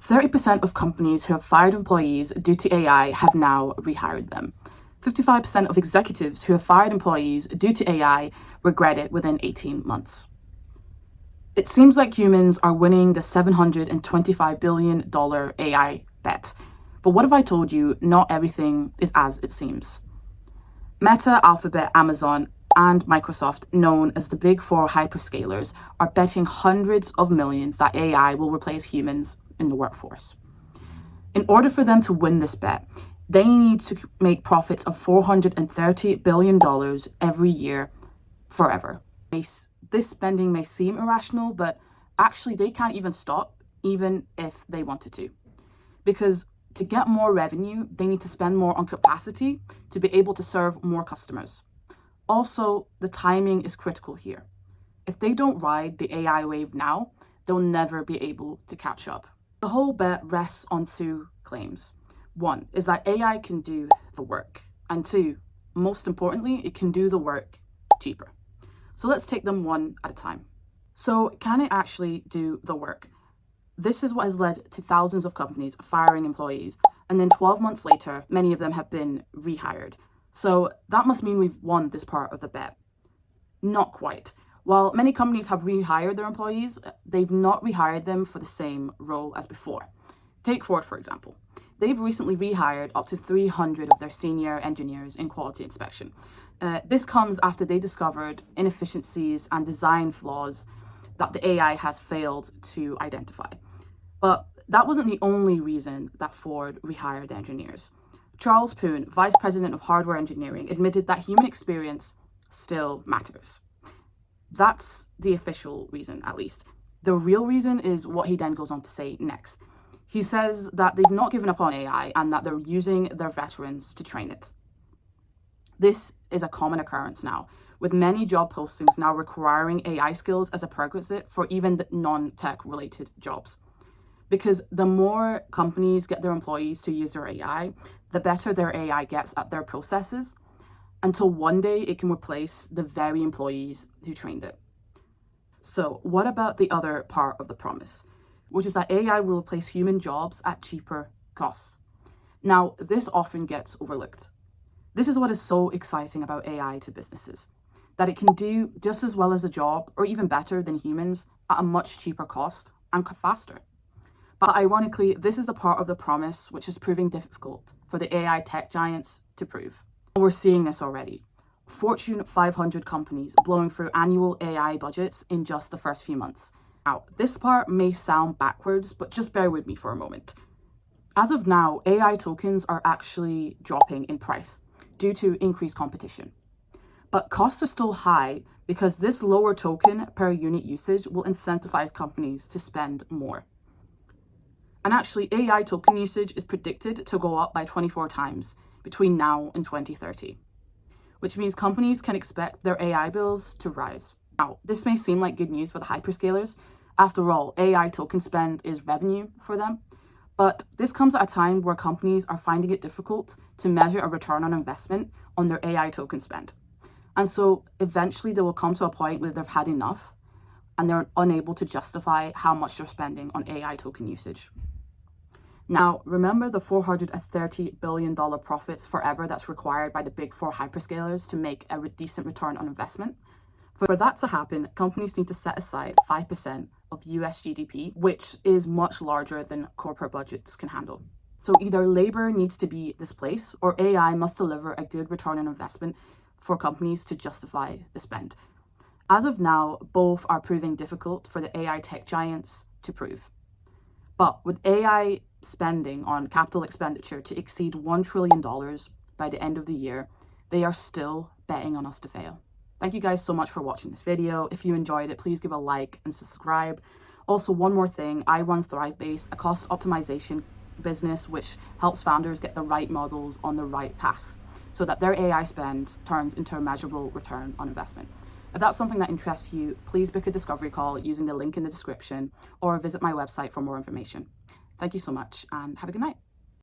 30% of companies who have fired employees due to AI have now rehired them. 55% of executives who have fired employees due to AI regret it within 18 months. It seems like humans are winning the $725 billion AI bet. But what if I told you not everything is as it seems? Meta, Alphabet, Amazon, and Microsoft, known as the Big Four hyperscalers, are betting hundreds of millions that AI will replace humans in the workforce. In order for them to win this bet, they need to make profits of $430 billion every year forever. This spending may seem irrational, but actually they can't even stop, even if they wanted to. Because to get more revenue, they need to spend more on capacity to be able to serve more customers. Also, the timing is critical here. If they don't ride the AI wave now, they'll never be able to catch up. The whole bet rests on two claims. One is that AI can do the work. And two, most importantly, it can do the work cheaper. So let's take them one at a time. So can it actually do the work? This is what has led to thousands of companies firing employees. And then 12 months later, many of them have been rehired. So that must mean we've won this part of the bet. Not quite. While many companies have rehired their employees, they've not rehired them for the same role as before. Take Ford, for example. They've recently rehired up to 300 of their senior engineers in quality inspection. This comes after they discovered inefficiencies and design flaws that the AI has failed to identify. But that wasn't the only reason that Ford rehired engineers. Charles Poon, Vice President of Hardware Engineering, admitted that human experience still matters. That's the official reason, at least. The real reason is what he then goes on to say next. He says that they've not given up on AI and that they're using their veterans to train it. This is a common occurrence now, with many job postings now requiring AI skills as a prerequisite for even the non-tech related jobs. Because the more companies get their employees to use their AI, the better their AI gets at their processes, until one day it can replace the very employees who trained it. So what about the other part of the promise, which is that AI will replace human jobs at cheaper costs? Now, this often gets overlooked. This is what is so exciting about AI to businesses, that it can do just as well as a job, or even better than humans, at a much cheaper cost and faster. But ironically, this is the part of the promise which is proving difficult for the AI tech giants to prove. We're seeing this already. Fortune 500 companies blowing through annual AI budgets in just the first few months. Now, this part may sound backwards, but just bear with me for a moment. As of now, AI tokens are actually dropping in price due to increased competition. But costs are still high because this lower token per unit usage will incentivize companies to spend more. And actually, AI token usage is predicted to go up by 24 times between now and 2030, which means companies can expect their AI bills to rise. Now, this may seem like good news for the hyperscalers. After all, AI token spend is revenue for them. But this comes at a time where companies are finding it difficult to measure a return on investment on their AI token spend. And so eventually they will come to a point where they've had enough and they're unable to justify how much they're spending on AI token usage. Now, remember the $430 billion profits forever that's required by the Big Four hyperscalers to make a decent return on investment? For that to happen, companies need to set aside 5% of US GDP, which is much larger than corporate budgets can handle. So either labor needs to be displaced or AI must deliver a good return on investment for companies to justify the spend. As of now, both are proving difficult for the AI tech giants to prove. But with AI spending on capital expenditure to exceed $1 trillion by the end of the year, they are still betting on us to fail. Thank you guys so much for watching this video. If you enjoyed it, please give a like and subscribe. Also, one more thing, I run ThriveBase, a cost optimization business which helps founders get the right models on the right tasks so that their AI spend turns into a measurable return on investment. If that's something that interests you, please book a discovery call using the link in the description or visit my website for more information. Thank you so much and have a good night.